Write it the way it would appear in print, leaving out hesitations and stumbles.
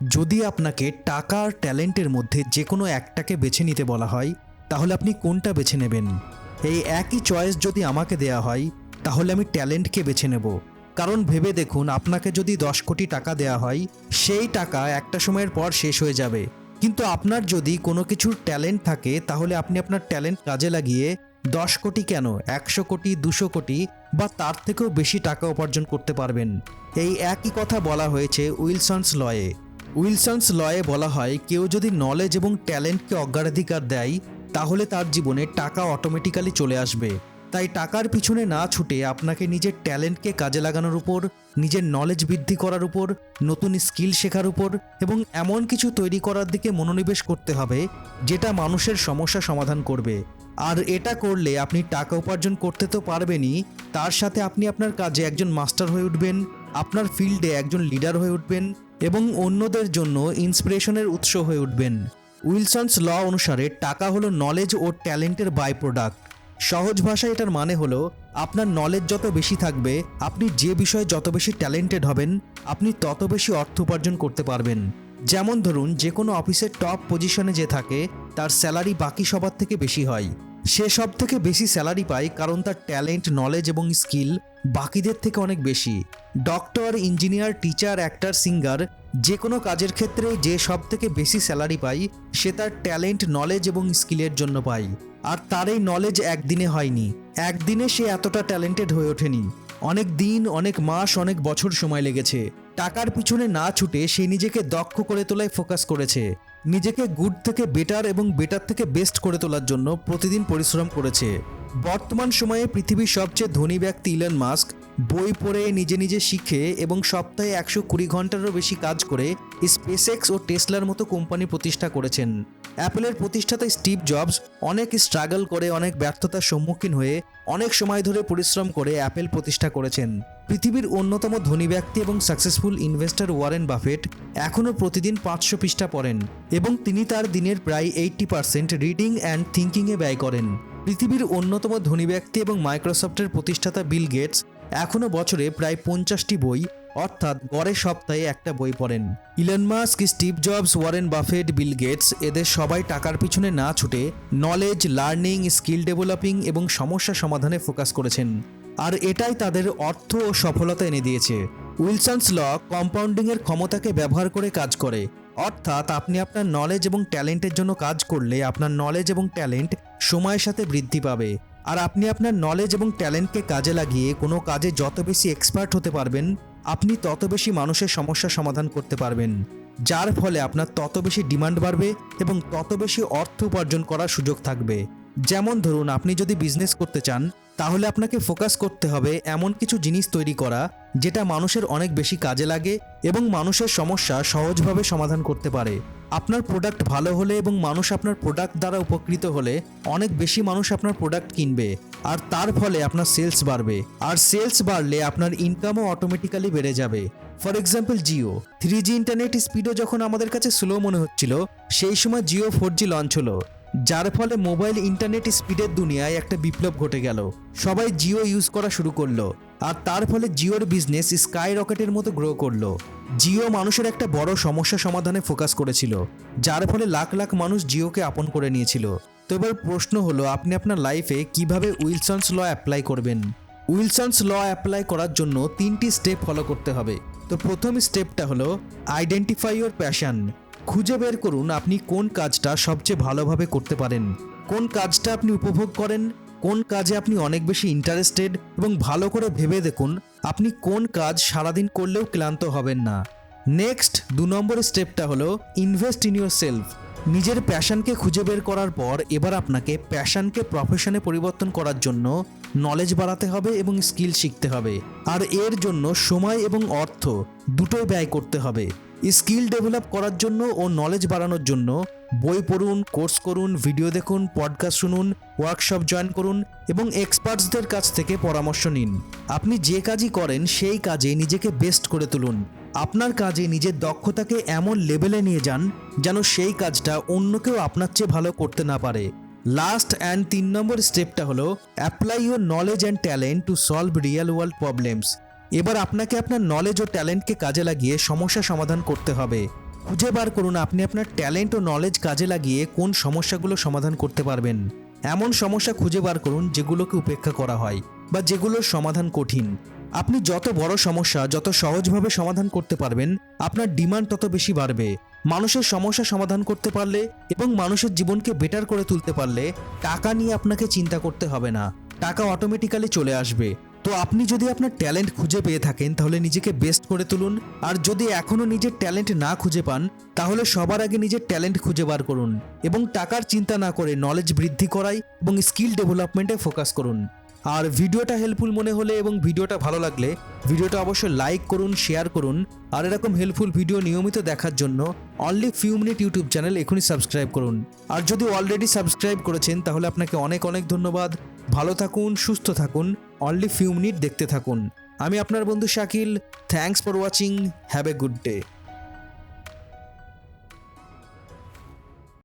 যদি আপনাকে টাকা আর ট্যালেন্টের মধ্যে যে কোনো একটাকে বেছে নিতে বলা হয়, তাহলে আপনি কোনটা বেছে নেবেন? এই একই চয়েস যদি আমাকে দেয়া হয়, তাহলে আমি ট্যালেন্টকে বেছে নেব। কারণ ভেবে দেখুন, আপনাকে যদি 10 কোটি টাকা দেয়া হয়, সেই টাকা একটা সময়ের পর শেষ হয়ে যাবে। কিন্তু আপনার যদি কোনো কিছুর ট্যালেন্ট থাকে, তাহলে আপনি আপনার ট্যালেন্ট কাজে লাগিয়ে 10 কোটি কেন, 100 কোটি, 200 কোটি বা তার থেকেও বেশি টাকা উপার্জন করতে পারবেন। এই একই কথা বলা হয়েছে উইলসন্স লয়ে। উইলসন্স লয়ে বলা হয়, কেউ যদি নলেজ এবং ট্যালেন্টকে অগ্রাধিকার দেয়, তাহলে তার জীবনে টাকা অটোমেটিক্যালি চলে আসবে। তাই টাকার পিছনে না ছুটে আপনাকে নিজের ট্যালেন্টকে কাজে লাগানোর উপর, নিজের নলেজ বৃদ্ধি করার উপর, নতুন স্কিল শেখার উপর এবং এমন কিছু তৈরি করার দিকে মনোনিবেশ করতে হবে যেটা মানুষের সমস্যা সমাধান করবে। আর এটা করলে আপনি টাকা উপার্জন করতে তো পারবেনই, তার সাথে আপনি আপনার কাজে একজন মাস্টার হয়ে উঠবেন, আপনার ফিল্ডে একজন লিডার হয়ে উঠবেন এবং অন্যদের জন্য ইন্সপিরেশনের উৎস হয়ে উঠবেন। উইলসন্স ল অনুসারে টাকা হলো নলেজ ও ট্যালেন্টের বাই প্রোডাক্ট। সহজ ভাষায় এটার মানে হলো, আপনার নলেজ যত বেশি থাকবে, আপনি যে বিষয়ে যত বেশি ট্যালেন্টেড হবেন, আপনি তত বেশি অর্থ উপার্জন করতে পারবেন। যেমন ধরুন, যে কোনো অফিসের টপ পজিশনে যে থাকে, তার স্যালারি বাকি সবার থেকে বেশি হয়। সে সব থেকে বেশি স্যালারি পায় কারণ তার ট্যালেন্ট, নলেজ এবং স্কিল বাকিদের থেকে অনেক বেশি। Doctor, engineer, teacher, actor, singer, যে কোনো কাজের ক্ষেত্রে যে সব থেকে বেশি স্যালারি পায়, সে তার ট্যালেন্ট, নলেজ এবং স্কিলের জন্য পায়। আর তার এই নলেজ একদিনে হয়নি, একদিনে সে এতটা ট্যালেন্টেড হয়ে ওঠেনি। অনেক দিন, অনেক মাস, অনেক বছর সময় লেগেছে। টাকার পিছনে না ছুটে সে নিজেকে দক্ষ করে তোলায় ফোকাস করেছে, নিজেকে গুড থেকে বেটার এবং বেটার থেকে বেস্ট করে তোলার জন্য প্রতিদিন পরিশ্রম করেছে। বর্তমান সময়ে পৃথিবীর সবচেয়ে ধনী ব্যক্তি ইলন মাস্ক বই পড়ে, নিজে নিজে শিখে এবং সপ্তাহে 120 ঘন্টারও বেশি কাজ করে স্পেসএক্স ও টেসলার মতো কোম্পানি প্রতিষ্ঠা করেছেন। অ্যাপেলের প্রতিষ্ঠাতা স্টিভ জবস অনেক স্ট্রাগল করে, অনেক ব্যর্থতার সম্মুখীন হয়ে, অনেক সময় ধরে পরিশ্রম করে অ্যাপেল প্রতিষ্ঠা করেছেন। পৃথিবীর অন্যতম ধনী ব্যক্তি এবং সাকসেসফুল ইনভেস্টর ওয়ারেন বাফেট এখনও প্রতিদিন 500 পৃষ্ঠা পড়েন এবং তিনি তার দিনের প্রায় 80% রিডিং অ্যান্ড থিঙ্কিংয়ে ব্যয় করেন। পৃথিবীর অন্যতম ধনী ব্যক্তি এবং মাইক্রোসফটের প্রতিষ্ঠাতা বিল গেটস এখনও বছরে প্রায় 50টি বই, অর্থাৎ গড়ে সপ্তাহে একটা বই পড়েন। Elon Musk, Steve Jobs, Warren Buffett, Bill Gates এদের সবাই টাকার পিছনে না ছুটে নলেজ, লার্নিং, স্কিল ডেভেলপিং এবং সমস্যা সমাধানে ফোকাস করেছেন। আর এটাই তাদের অর্থ ও সফলতা এনে দিয়েছে। উইলসন্স ল কম্পাউন্ডিংয়ের ক্ষমতাকে ব্যবহার করে কাজ করে, অর্থাৎ আপনি আপনার নলেজ এবং ট্যালেন্টের জন্য কাজ করলে আপনার নলেজ এবং ট্যালেন্ট সময়ের সাথে বৃদ্ধি পাবে। আর আপনি আপনার নলেজ এবং ট্যালেন্টকে কাজে লাগিয়ে কোনো কাজে যত বেশি এক্সপার্ট হতে পারবেন, আপনি তত বেশি মানুষের সমস্যা সমাধান করতে পারবেন, যার ফলে আপনার তত বেশি ডিমান্ড বাড়বে এবং তত বেশি অর্থ উপার্জন করার সুযোগ থাকবে। যেমন ধরুন, আপনি যদি বিজনেস করতে চান, তাহলে আপনাকে ফোকাস করতে হবে এমন কিছু জিনিস তৈরি করা যেটা মানুষের অনেক বেশি কাজে লাগে এবং মানুষের সমস্যা সহজভাবে সমাধান করতে পারে। আপনার প্রোডাক্ট ভালো হলে এবং মানুষ আপনার প্রোডাক্ট দ্বারা উপকৃত হলে অনেক বেশি মানুষ আপনার প্রোডাক্ট কিনবে, আর তার ফলে আপনার সেলস বাড়বে, আর সেলস বাড়লে আপনার ইনকামও অটোমেটিক্যালি বেড়ে যাবে। For example, Jio 3G internet স্পিডও যখন আমাদের কাছে স্লো মনে হচ্ছিল, সেই সময় জিও 4G লঞ্চ হলো, যার ফলে মোবাইল ইন্টারনেট স্পিডের দুনিয়ায় একটা বিপ্লব ঘটে গেল। সবাই জিও ইউজ করা শুরু করলো, আর তার ফলে জিওর বিজনেস স্কাই রকেটের মতো গ্রো করলো। জিও মানুষের একটা বড় সমস্যা সমাধানে ফোকাস করেছিল, যার ফলে লাখ লাখ মানুষ জিওকে আপন করে নিয়েছিল। তো এবার প্রশ্ন হলো, আপনি আপনার লাইফে কিভাবে উইলসন্স ল অ্যাপ্লাই করবেন? উইলসন্স ল অ্যাপ্লাই করার জন্য 3টি স্টেপ ফলো করতে হবে। তো প্রথম স্টেপটা হলো আইডেন্টিফাই ইওর প্যাশন। খুঁজে বের করুন আপনি কোন কাজটা সবচেয়ে ভালোভাবে করতে পারেন, কোন কাজটা আপনি উপভোগ করেন, কোন কাজে আপনি অনেক বেশি ইন্টারেস্টেড, এবং ভালো করে ভেবে দেখুন আপনি কোন কাজ সারাদিন করলেও ক্লান্ত হবেন না। নেক্সট 2 নম্বর স্টেপটা হলো ইনভেস্ট ইন ইউর সেলফ। নিজের প্যাশনকে খুঁজে বের করার পর এবার আপনাকে প্যাশনকে প্রফেশনে পরিবর্তন করার জন্য নলেজ বাড়াতে হবে এবং স্কিল শিখতে হবে, আর এর জন্য সময় এবং অর্থ দুটোই ব্যয় করতে হবে। স্কিল ডেভেলপ করার জন্য ও নলেজ বাড়ানোর জন্য বই পড়ুন, কোর্স করুন, ভিডিও দেখুন, পডকাস্ট শুনুন, ওয়ার্কশপ জয়েন করুন এবং এক্সপার্টসদের কাছ থেকে পরামর্শ নিন। আপনি যে কাজই করেন সেই কাজে নিজেকে বেস্ট করে তুলুন। আপনার কাজে নিজের দক্ষতাকে এমন লেভেলে নিয়ে যান যেন সেই কাজটা অন্য কেউ আপনার চেয়ে ভালো করতে না পারে। লাস্ট অ্যান্ড 3 নম্বর স্টেপটা হলো apply your knowledge and talent to solve real world problems. এবার আপনাকে আপনার নলেজ ও ট্যালেন্টকে কাজে লাগিয়ে সমস্যা সমাধান করতে হবে। খুঁজে বার করুন আপনি আপনার ট্যালেন্ট ও নলেজ কাজে লাগিয়ে কোন সমস্যাগুলো সমাধান করতে পারবেন। এমন সমস্যা খুঁজে বার করুন যেগুলোকে উপেক্ষা করা হয় বা যেগুলোর সমাধান কঠিন। আপনি যত বড় সমস্যা যত সহজভাবে সমাধান করতে পারবেন, আপনার ডিমান্ড তত বেশি বাড়বে। মানুষের সমস্যা সমাধান করতে পারলে এবং মানুষের জীবনকে বেটার করে তুলতে পারলে টাকা নিয়ে আপনাকে চিন্তা করতে হবে না, টাকা অটোমেটিক্যালি চলে আসবে। তো আপনি যদি আপনার ট্যালেন্ট খুঁজে পেয়ে থাকেন তাহলে নিজেকে বেস্ট করে তুলুন। আর যদি এখনও নিজের ট্যালেন্ট না খুঁজে পান তাহলে সবার আগে নিজের ট্যালেন্ট খুঁজে বার করুন এবং টাকার চিন্তা না করে নলেজ বৃদ্ধি করাই এবং স্কিল ডেভেলপমেন্টে ফোকাস করুন। আর ভিডিওটা হেল্পফুল মনে হলে এবং ভিডিওটা ভালো লাগলে ভিডিওটা অবশ্যই লাইক করুন, শেয়ার করুন। আর এরকম হেল্পফুল ভিডিও নিয়মিত দেখার জন্য only few minute YouTube channel এখনই সাবস্ক্রাইব করুন। আর যদি অলরেডি সাবস্ক্রাইব করেছেন তাহলে আপনাকে অনেক অনেক ধন্যবাদ। ভালো থাকুন, সুস্থ থাকুন, অনলি ফিউ মিনিট দেখতে থাকুন। আমি আপনার বন্ধু Shakil. Thanks for watching. Have a good day.